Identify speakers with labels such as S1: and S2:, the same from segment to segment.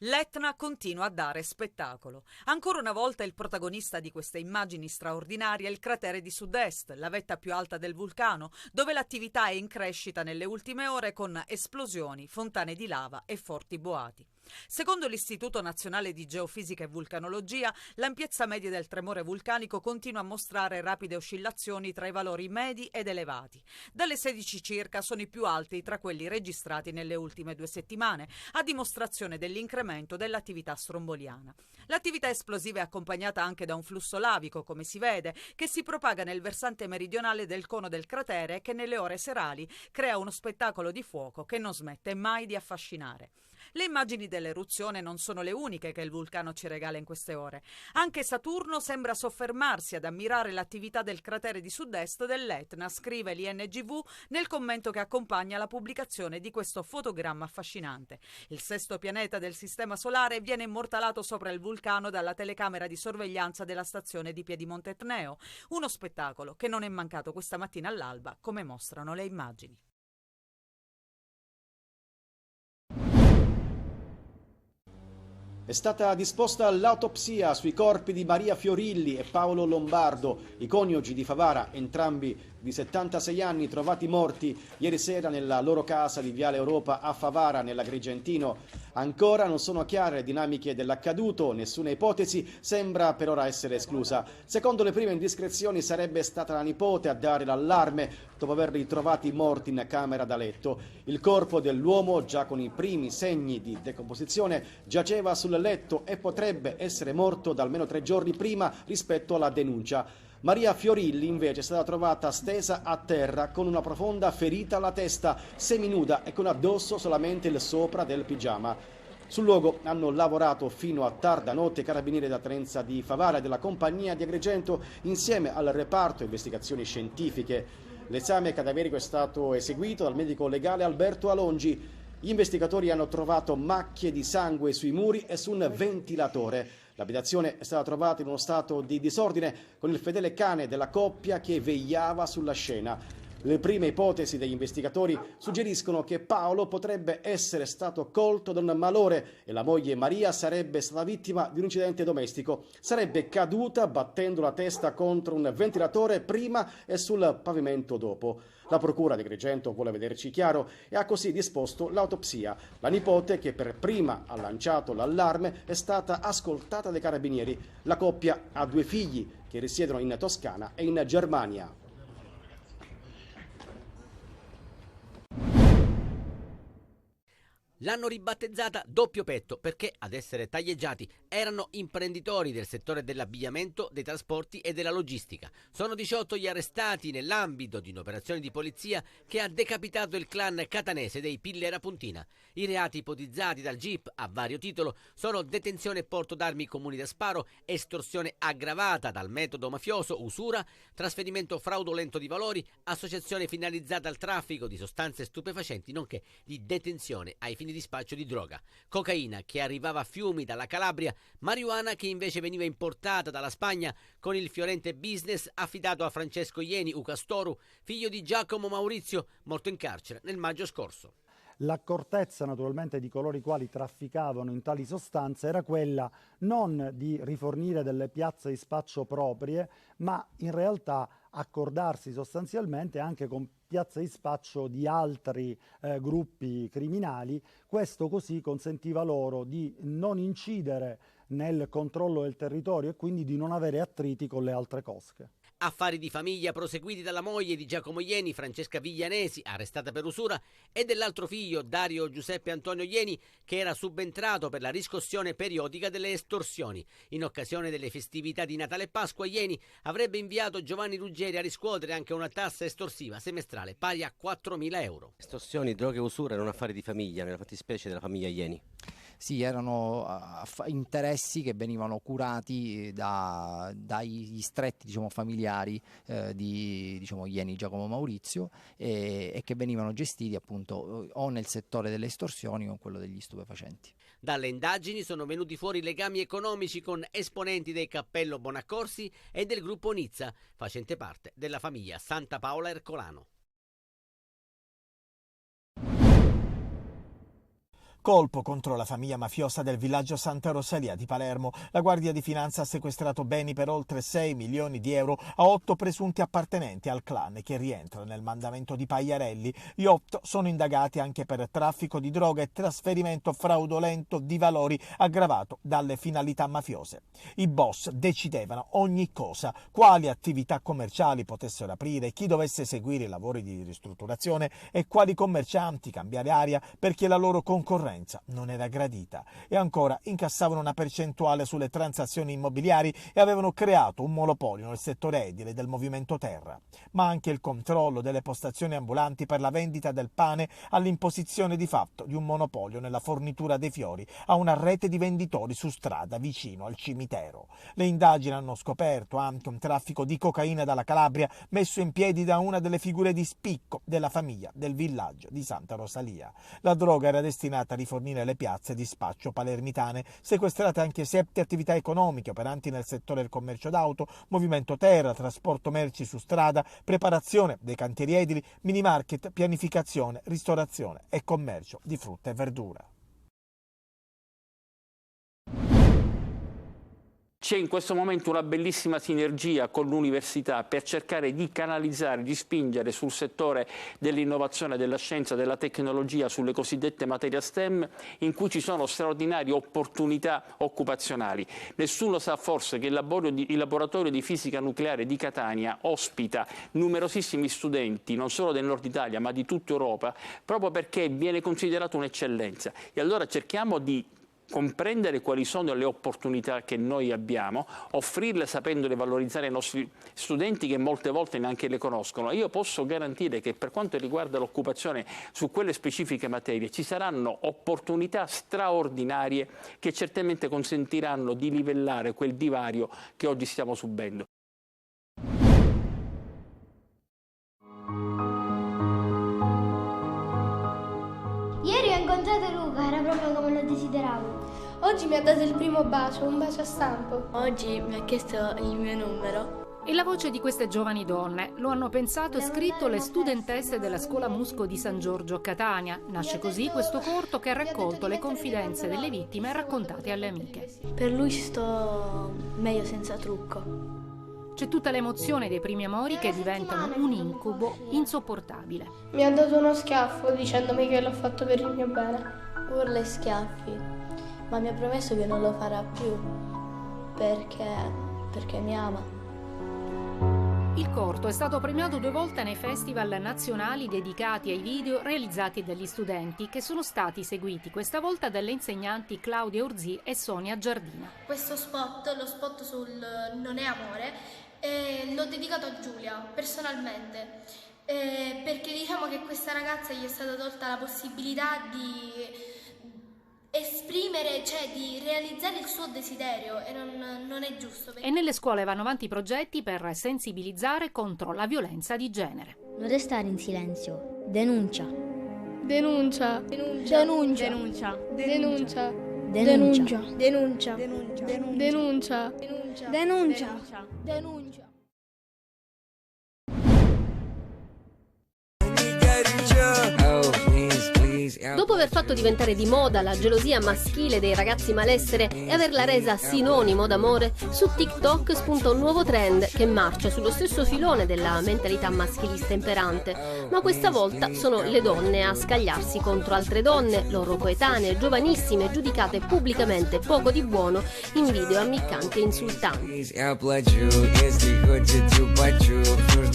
S1: L'Etna continua a dare spettacolo. Ancora una volta il protagonista di queste immagini straordinarie è il cratere di sud-est, la vetta più alta del vulcano, dove l'attività è in crescita nelle ultime ore con esplosioni, fontane di lava e forti boati. Secondo l'Istituto Nazionale di Geofisica e Vulcanologia, l'ampiezza media del tremore vulcanico continua a mostrare rapide oscillazioni tra i valori medi ed elevati. Dalle 16 circa sono i più alti tra quelli registrati nelle ultime 2 settimane, a dimostrazione dell'incremento dell'attività stromboliana. L'attività esplosiva è accompagnata anche da un flusso lavico, come si vede, che si propaga nel versante meridionale del cono del cratere e che nelle ore serali crea uno spettacolo di fuoco che non smette mai di affascinare. Le immagini dell'eruzione non sono le uniche che il vulcano ci regala in queste ore. Anche Saturno sembra soffermarsi ad ammirare l'attività del cratere di sud-est dell'Etna, scrive l'INGV nel commento che accompagna la pubblicazione di questo fotogramma affascinante. Il sesto pianeta del Sistema Solare viene immortalato sopra il vulcano dalla telecamera di sorveglianza della stazione di Piedimonte Etneo, uno spettacolo che non è mancato questa mattina all'alba, come mostrano le immagini.
S2: È stata disposta l'autopsia sui corpi di Maria Fiorilli e Paolo Lombardo, i coniugi di Favara, entrambi di 76 anni, trovati morti ieri sera nella loro casa di Viale Europa a Favara, nell'Agrigentino. Ancora non sono chiare le dinamiche dell'accaduto, nessuna ipotesi sembra per ora essere esclusa. Secondo le prime indiscrezioni sarebbe stata la nipote a dare l'allarme dopo averli trovati morti in camera da letto. Il corpo dell'uomo, già con i primi segni di decomposizione, giaceva sul letto e potrebbe essere morto da almeno 3 giorni prima rispetto alla denuncia. Maria Fiorilli invece è stata trovata stesa a terra con una profonda ferita alla testa, seminuda e con addosso solamente il sopra del pigiama. Sul luogo hanno lavorato fino a tarda notte i carabinieri della tenenza di Favara e della compagnia di Agrigento insieme al reparto investigazioni scientifiche. L'esame cadaverico è stato eseguito dal medico legale Alberto Alongi. Gli investigatori hanno trovato macchie di sangue sui muri e su un ventilatore. L'abitazione è stata trovata in uno stato di disordine con il fedele cane della coppia che vegliava sulla scena. Le prime ipotesi degli investigatori suggeriscono che Paolo potrebbe essere stato colto da un malore e la moglie Maria sarebbe stata vittima di un incidente domestico. Sarebbe caduta battendo la testa contro un ventilatore prima e sul pavimento dopo. La procura di Agrigento vuole vederci chiaro e ha così disposto l'autopsia. La nipote, che per prima ha lanciato l'allarme, è stata ascoltata dai carabinieri. La coppia ha 2 figli che risiedono in Toscana e in Germania.
S3: L'hanno ribattezzata Doppio Petto perché ad essere taglieggiati erano imprenditori del settore dell'abbigliamento, dei trasporti e della logistica. Sono 18 gli arrestati nell'ambito di un'operazione di polizia che ha decapitato il clan catanese dei Pillera Puntina. I reati ipotizzati dal GIP a vario titolo sono detenzione e porto d'armi comuni da sparo, estorsione aggravata dal metodo mafioso, usura, trasferimento fraudolento di valori, associazione finalizzata al traffico di sostanze stupefacenti, nonché di detenzione ai fini di spaccio di droga, cocaina che arrivava a fiumi dalla Calabria, marijuana che invece veniva importata dalla Spagna con il fiorente business affidato a Francesco Ieni Ucastoru, figlio di Giacomo Maurizio, morto in carcere nel maggio scorso.
S4: L'accortezza naturalmente di coloro i quali trafficavano in tali sostanze era quella non di rifornire delle piazze di spaccio proprie, ma in realtà accordarsi sostanzialmente anche con piazze di spaccio di altri gruppi criminali. Questo così consentiva loro di non incidere nel controllo del territorio e quindi di non avere attriti con le altre cosche.
S3: Affari di famiglia proseguiti dalla moglie di Giacomo Ieni, Francesca Viglianesi, arrestata per usura, e dell'altro figlio, Dario Giuseppe Antonio Ieni, che era subentrato per la riscossione periodica delle estorsioni. In occasione delle festività di Natale e Pasqua, Ieni avrebbe inviato Giovanni Ruggeri a riscuotere anche una tassa estorsiva semestrale pari a 4.000 euro.
S5: Estorsioni, droghe e usura erano affari di famiglia, nella fattispecie della famiglia Ieni.
S6: Sì, erano interessi che venivano curati dagli stretti, diciamo, familiari di, diciamo, Ieni Giacomo Maurizio e che venivano gestiti appunto o nel settore delle estorsioni o in quello degli stupefacenti.
S3: Dalle indagini sono venuti fuori legami economici con esponenti del Cappello Bonaccorsi e del gruppo Nizza, facente parte della famiglia Santa Paola Ercolano.
S7: Colpo contro la famiglia mafiosa del villaggio Santa Rosalia di Palermo. La Guardia di Finanza ha sequestrato beni per oltre 6 milioni di euro a 8 presunti appartenenti al clan che rientra nel mandamento di Pagliarelli. Gli 8 sono indagati anche per traffico di droga e trasferimento fraudolento di valori aggravato dalle finalità mafiose. I boss decidevano ogni cosa, quali attività commerciali potessero aprire, chi dovesse seguire i lavori di ristrutturazione e quali commercianti cambiare aria perché la loro concorrenza non era gradita. E ancora incassavano una percentuale sulle transazioni immobiliari e avevano creato un monopolio nel settore edile del movimento terra. Ma anche il controllo delle postazioni ambulanti per la vendita del pane all'imposizione di fatto di un monopolio nella fornitura dei fiori a una rete di venditori su strada vicino al cimitero. Le indagini hanno scoperto anche un traffico di cocaina dalla Calabria messo in piedi da una delle figure di spicco della famiglia del villaggio di Santa Rosalia. La droga era destinata a rifornire le piazze di spaccio palermitane, sequestrate anche 7 attività economiche operanti nel settore del commercio d'auto, movimento terra, trasporto merci su strada, preparazione dei cantieri edili, minimarket, pianificazione, ristorazione e commercio di frutta e verdura.
S8: C'è in questo momento una bellissima sinergia con l'università per cercare di canalizzare, di spingere sul settore dell'innovazione, della scienza, della tecnologia, sulle cosiddette materie STEM, in cui ci sono straordinarie opportunità occupazionali. Nessuno sa forse che il laboratorio di fisica nucleare di Catania ospita numerosissimi studenti, non solo del nord Italia, ma di tutta Europa, proprio perché viene considerato un'eccellenza. E allora cerchiamo di comprendere quali sono le opportunità che noi abbiamo, offrirle sapendole valorizzare ai nostri studenti che molte volte neanche le conoscono. Io posso garantire che per quanto riguarda l'occupazione su quelle specifiche materie ci saranno opportunità straordinarie che certamente consentiranno di livellare quel divario che oggi stiamo subendo.
S9: Ieri ho incontrato Luca, era proprio come lo desideravo.
S10: Oggi mi ha dato il primo bacio, un bacio a stampo.
S11: Oggi mi ha chiesto il mio numero.
S12: E la voce di queste giovani donne lo hanno pensato e scritto le studentesse della Scuola Musco di San Giorgio a Catania. Nasce così questo corto che ha raccolto le confidenze delle vittime raccontate alle amiche.
S11: Per lui sto meglio senza trucco.
S12: C'è tutta l'emozione dei primi amori che diventano un incubo insopportabile.
S10: Mi ha dato uno schiaffo dicendomi che l'ho fatto per il mio bene.
S11: Urla e schiaffi, ma mi ha promesso che non lo farà più perché mi ama.
S12: Il corto è stato premiato 2 volte nei festival nazionali dedicati ai video realizzati dagli studenti, che sono stati seguiti questa volta dalle insegnanti Claudia Urzì e Sonia Giardina.
S10: Questo spot, lo spot sul Non è amore, l'ho dedicato a Giulia personalmente, perché diciamo che questa ragazza gli è stata tolta la possibilità di esprimere, cioè di realizzare il suo desiderio, e non è giusto.
S12: E nelle scuole vanno avanti progetti per sensibilizzare contro la violenza di genere.
S9: Non restare in silenzio, denuncia.
S10: Denuncia.
S9: Denuncia.
S10: Denuncia. Denuncia.
S9: Denuncia.
S10: Denuncia. Denuncia.
S9: Denuncia.
S10: Denuncia.
S9: Denuncia.
S13: Dopo aver fatto diventare di moda la gelosia maschile dei ragazzi malessere e averla resa sinonimo d'amore, su TikTok spunta un nuovo trend che marcia sullo stesso filone della mentalità maschilista imperante, ma questa volta sono le donne a scagliarsi contro altre donne, loro coetanee, giovanissime, giudicate pubblicamente poco di buono in video ammiccanti e insultanti.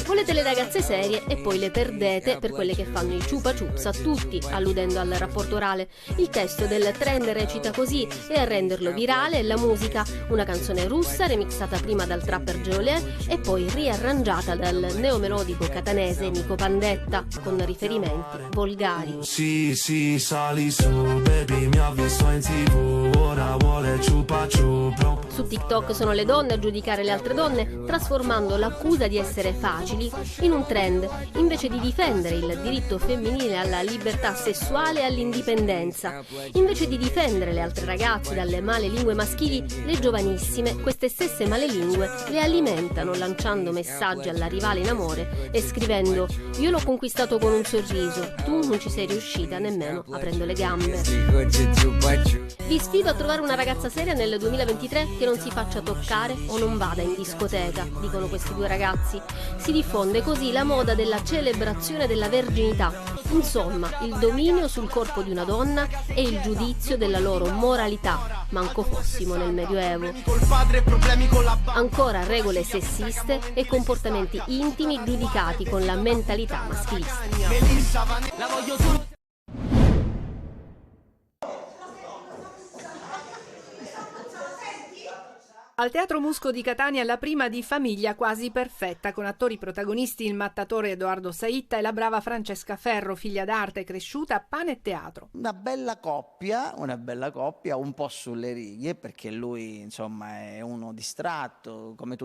S13: Volete le ragazze serie e poi le perdete per quelle che fanno i ciupa chups a tutti, alludendo al rapporto orale. Il testo del trend recita così, e a renderlo virale è la musica, una canzone russa remixata prima dal trapper Geolé e poi riarrangiata dal neomelodico catanese Nico Pandetta, con riferimenti volgari.
S14: Sì, sali su, baby, mi ha visto in TV, ora vuoi vuole ciupa ciupa.
S13: Su TikTok sono le donne a giudicare le altre donne, trasformando l'accusa di essere facili in un trend, invece di difendere il diritto femminile alla libertà sessuale e all'indipendenza. Invece di difendere le altre ragazze dalle male lingue maschili, le giovanissime, queste stesse male lingue, le alimentano lanciando messaggi alla rivale in amore e scrivendo: io l'ho conquistato con un sorriso, tu non ci sei riuscita nemmeno aprendo le gambe. Vi sfido a trovare una ragazza seria nel 2023 che non si faccia toccare o non vada in discoteca, dicono questi due ragazzi. Si diffonde così la moda della celebrazione della verginità, insomma il dominio sul corpo di una donna e il giudizio della loro moralità, manco fossimo nel Medioevo. Ancora regole sessiste e comportamenti intimi giudicati con la mentalità maschilista.
S12: Al Teatro Musco di Catania la prima di Famiglia quasi perfetta, con attori protagonisti il mattatore Edoardo Saitta e la brava Francesca Ferro, figlia d'arte cresciuta a pane e teatro.
S15: Una bella coppia, un po' sulle righe, perché lui insomma è uno distratto, come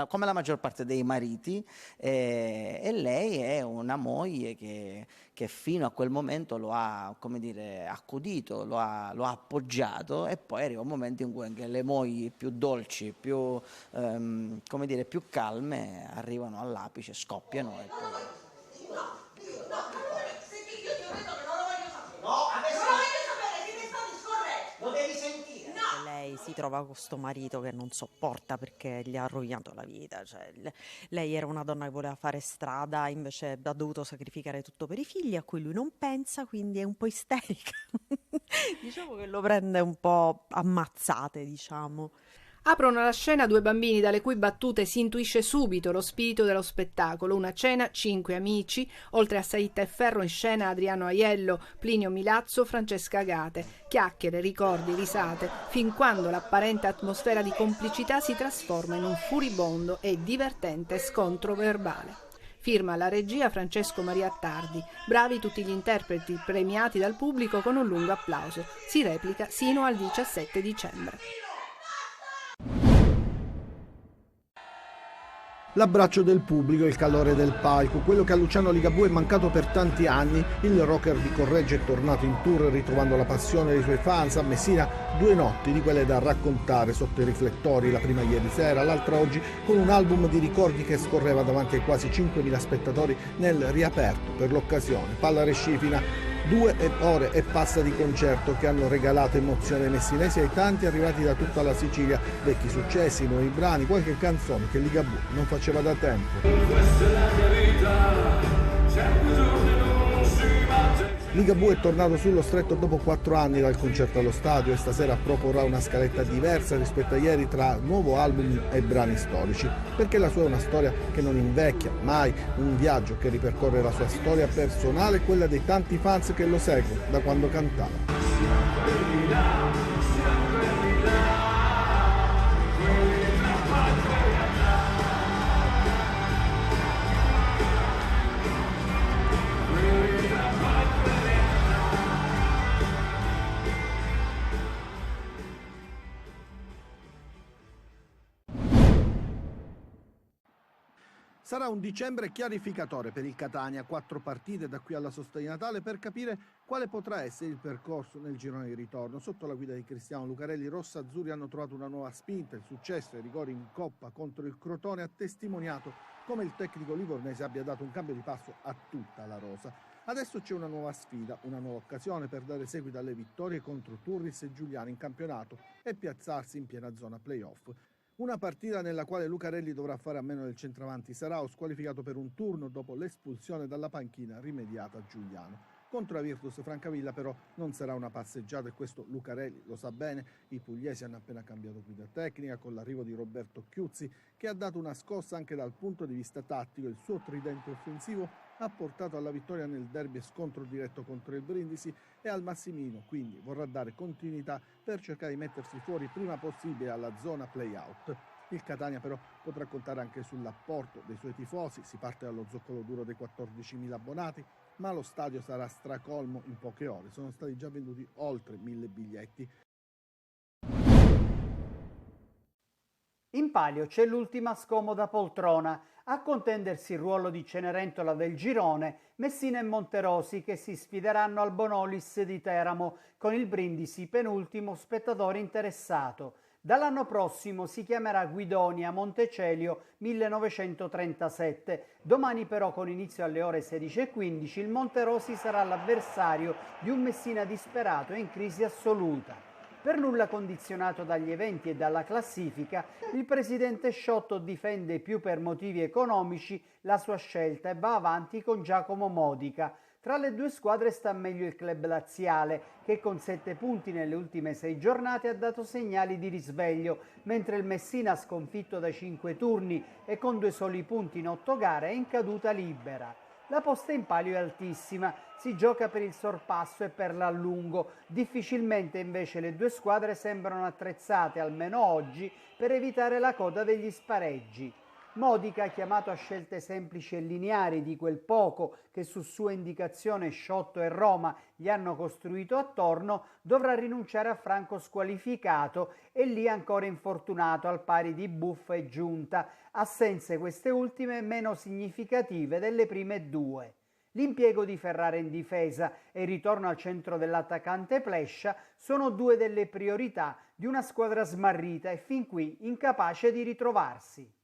S15: come la maggior parte dei mariti, e lei è una moglie che fino a quel momento lo ha, come dire, accudito, lo ha appoggiato, e poi arriva un momento in cui anche le mogli più dolci, più, come dire, più calme arrivano all'apice, scoppiano e poi...
S16: Lei si trova con sto marito che non sopporta perché gli ha rovinato la vita, cioè, lei era una donna che voleva fare strada, invece ha dovuto sacrificare tutto per i figli a cui lui non pensa, quindi è un po' isterica. Diciamo che lo prende un po' ammazzate, diciamo.
S12: Aprono la scena due bambini dalle cui battute si intuisce subito lo spirito dello spettacolo. Una cena, 5 amici, oltre a Saitta e Ferro in scena Adriano Aiello, Plinio Milazzo, Francesca Agate. Chiacchiere, ricordi, risate, fin quando l'apparente atmosfera di complicità si trasforma in un furibondo e divertente scontro verbale. Firma la regia Francesco Maria Tardi. Bravi tutti gli interpreti premiati dal pubblico con un lungo applauso. Si replica sino al 17 dicembre.
S17: L'abbraccio del pubblico, il calore del palco, quello che a Luciano Ligabue è mancato per tanti anni. Il rocker di Correggio è tornato in tour ritrovando la passione dei suoi fans. A Messina 2 notti di quelle da raccontare sotto i riflettori, la prima ieri sera, l'altra oggi, con un album di ricordi che scorreva davanti ai quasi 5.000 spettatori nel riaperto per l'occasione. Palla Rescifina, 2 ore e passa di concerto che hanno regalato emozione ai messinesi e ai tanti arrivati da tutta la Sicilia, vecchi successi, nuovi brani, qualche canzone che Ligabue non faceva da tempo. Ligabue è tornato sullo stretto dopo 4 anni dal concerto allo stadio e stasera proporrà una scaletta diversa rispetto a ieri tra nuovo album e brani storici, perché la sua è una storia che non invecchia mai, un viaggio che ripercorre la sua storia personale e quella dei tanti fans che lo seguono da quando cantava. Sarà un dicembre chiarificatore per il Catania, 4 partite da qui alla sosta di Natale per capire quale potrà essere il percorso nel girone di ritorno. Sotto la guida di Cristiano Lucarelli, i rossazzurri hanno trovato una nuova spinta, il successo e i rigori in Coppa contro il Crotone ha testimoniato come il tecnico livornese abbia dato un cambio di passo a tutta la rosa. Adesso c'è una nuova sfida, una nuova occasione per dare seguito alle vittorie contro Turris e Giuliano in campionato e piazzarsi in piena zona play-off. Una partita nella quale Lucarelli dovrà fare a meno del centravanti Sarao, squalificato per un turno dopo l'espulsione dalla panchina rimediata a Giuliano. Contro la Virtus Francavilla però non sarà una passeggiata e questo Lucarelli lo sa bene. I pugliesi hanno appena cambiato guida tecnica con l'arrivo di Roberto Chiuzzi, che ha dato una scossa anche dal punto di vista tattico. Il suo tridente offensivo ha portato alla vittoria nel derby e scontro diretto contro il Brindisi e al Massimino, quindi vorrà dare continuità per cercare di mettersi fuori prima possibile alla zona play-out. Il Catania però potrà contare anche sull'apporto dei suoi tifosi, si parte dallo zoccolo duro dei 14.000 abbonati, ma lo stadio sarà stracolmo in poche ore, sono stati già venduti oltre 1.000 biglietti.
S18: In palio c'è l'ultima scomoda poltrona. A contendersi il ruolo di Cenerentola del girone, Messina e Monterosi, che si sfideranno al Bonolis di Teramo, con il Brindisi penultimo spettatore interessato. Dall'anno prossimo si chiamerà Guidonia Montecelio 1937. Domani però, con inizio alle ore 16:15, il Monterosi sarà l'avversario di un Messina disperato e in crisi assoluta. Per nulla condizionato dagli eventi e dalla classifica, il presidente Sciotto difende più per motivi economici la sua scelta e va avanti con Giacomo Modica. Tra le due squadre sta meglio il club laziale, che con 7 punti nelle ultime 6 giornate ha dato segnali di risveglio, mentre il Messina, sconfitto da 5 turni e con 2 soli punti in 8 gare, è in caduta libera. La posta in palio è altissima, si gioca per il sorpasso e per l'allungo. Difficilmente invece le due squadre sembrano attrezzate, almeno oggi, per evitare la coda degli spareggi. Modica, chiamato a scelte semplici e lineari di quel poco che su sua indicazione Sciotto e Roma gli hanno costruito attorno, dovrà rinunciare a Franco squalificato e lì ancora infortunato al pari di Buffa e Giunta, assenze queste ultime meno significative delle prime due. L'impiego di Ferrara in difesa e il ritorno al centro dell'attaccante Plescia sono due delle priorità di una squadra smarrita e fin qui incapace di ritrovarsi.